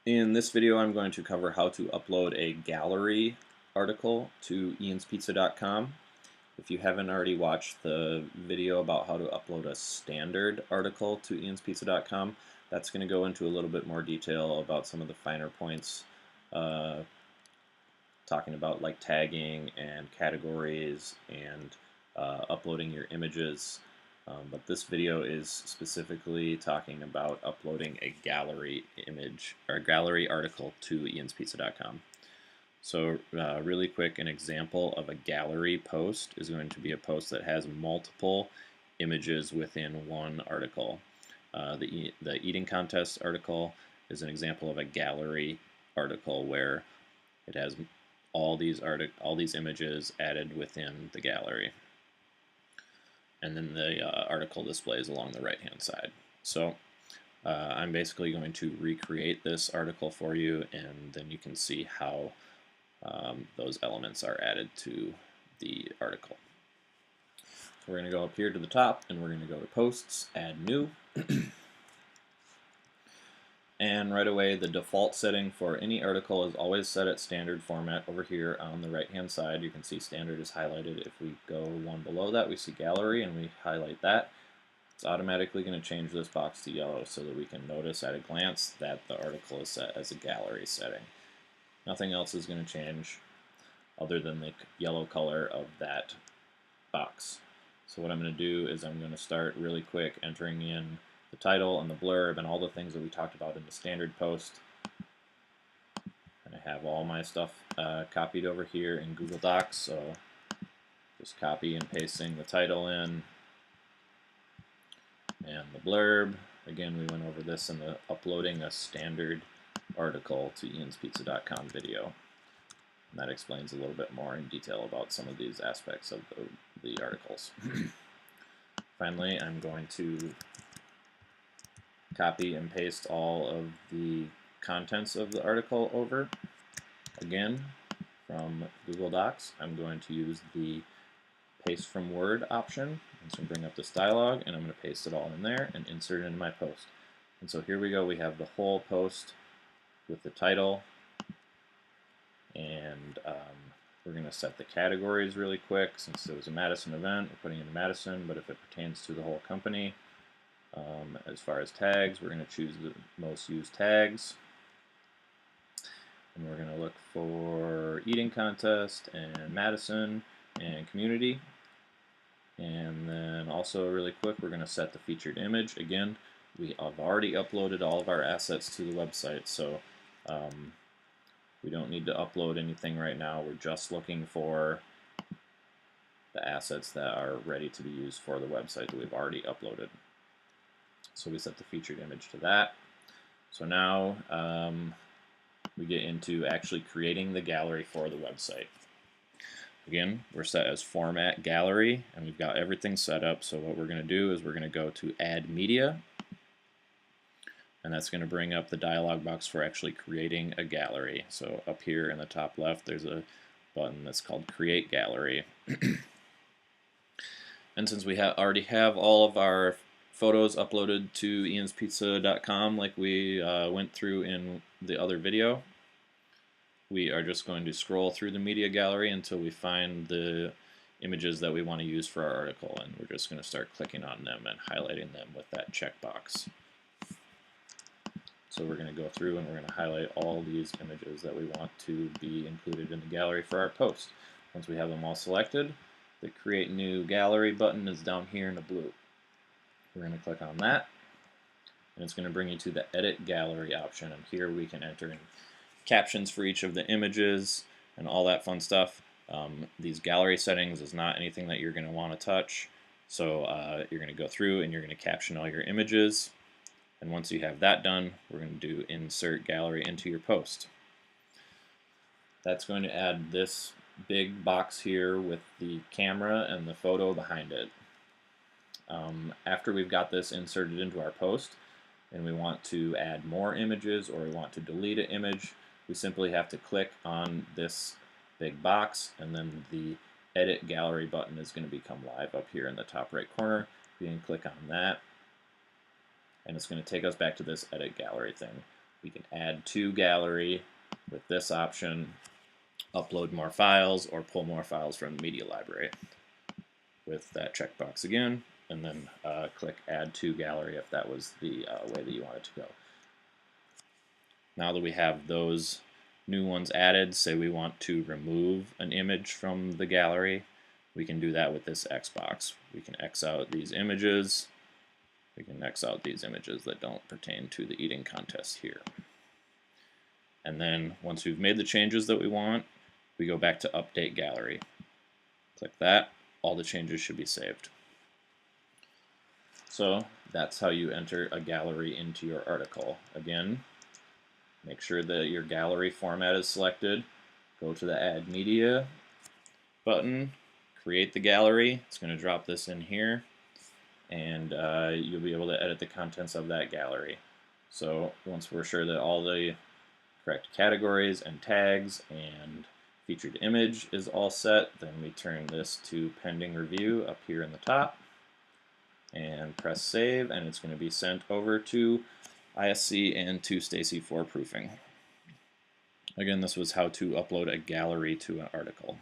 In this video, I'm going to cover how to upload a gallery article to ianspizza.com. If you haven't already watched the video about how to upload a standard article to ianspizza.com, that's going to go into a little bit more detail about some of the finer points, talking about like tagging and categories and uploading your images. But this video is specifically talking about uploading a gallery image or a gallery article to ianspizza.com. So really quick, an example of a gallery post is going to be a post that has multiple images within one article. The eating contest article is an example of a gallery article where it has all these images added within the gallery, and then the article displays along the right hand side. So I'm basically going to recreate this article for you, and then you can see how those elements are added to the article. So we're going to go up here to the top, and we're going to go to Posts, Add New. And right away, the default setting for any article is always set at standard format. Over here on the right hand side, you can see standard is highlighted. If we go one below that, we see gallery, and we highlight that. It's automatically going to change this box to yellow so that we can notice at a glance that the article is set as a gallery setting. Nothing else is going to change other than the yellow color of that box. So what I'm going to do is I'm going to start really quick entering in the title and the blurb and all the things that we talked about in the standard post. And I have all my stuff copied over here in Google Docs, so just copy and pasting the title in and the blurb. Again, we went over this in the uploading a standard article to ianspizza.com video. And that explains a little bit more in detail about some of these aspects of the articles. Finally, I'm going to copy and paste all of the contents of the article over. Again, from Google Docs, I'm going to use the Paste from Word option. I'm just going to bring up this dialog, and I'm going to paste it all in there and insert it into my post. And so here we go. We have the whole post with the title, and we're going to set the categories really quick. Since it was a Madison event, we're putting in Madison, but if it pertains to the whole company, as far as tags, we're going to choose the most used tags, and we're going to look for eating contest and Madison and community. And then also really quick, we're going to set the featured image. Again, we have already uploaded all of our assets to the website, so we don't need to upload anything right now. We're just looking for the assets that are ready to be used for the website that we've already uploaded. So we set the featured image to that. So now we get into actually creating the gallery for the website. Again, we're set as format gallery, and we've got everything set up. So what we're going to do is we're going to go to Add Media, and that's going to bring up the dialog box for actually creating a gallery. So up here in the top left, there's a button that's called Create Gallery. And since we already have all of our photos uploaded to ianspizza.com like we went through in the other video, we are just going to scroll through the media gallery until we find the images that we want to use for our article, and we're just going to start clicking on them and highlighting them with that checkbox. So we're going to go through and we're going to highlight all these images that we want to be included in the gallery for our post. Once we have them all selected, the Create New Gallery button is down here in the blue. We're going to click on that, and it's going to bring you to the Edit Gallery option, and here we can enter in captions for each of the images and all that fun stuff. These gallery settings is not anything that you're going to want to touch, so you're going to go through and you're going to caption all your images, and once you have that done, we're going to do Insert Gallery into your post. That's going to add this big box here with the camera and the photo behind it. After we've got this inserted into our post and we want to add more images or we want to delete an image, we simply have to click on this big box, and then the Edit Gallery button is going to become live up here in the top right corner. We can click on that, and it's going to take us back to this Edit Gallery thing. We can add to gallery with this option, upload more files, or pull more files from the media library with that checkbox again, and then click add to gallery if that was the way that you want it to go. Now that we have those new ones added, say we want to remove an image from the gallery, we can do that with this X box. We can X out these images. We can X out these images that don't pertain to the eating contest here. And then once we've made the changes that we want, we go back to Update Gallery. Click that. All the changes should be saved. So that's how you enter a gallery into your article. Again, make sure that your gallery format is selected. Go to the Add Media button, create the gallery. It's going to drop this in here, and you'll be able to edit the contents of that gallery. So once we're sure that all the correct categories and tags and featured image is all set, then we turn this to pending review up here in the top and press save, and it's going to be sent over to ISC and to Stacy for proofing. Again, this was how to upload a gallery to an article.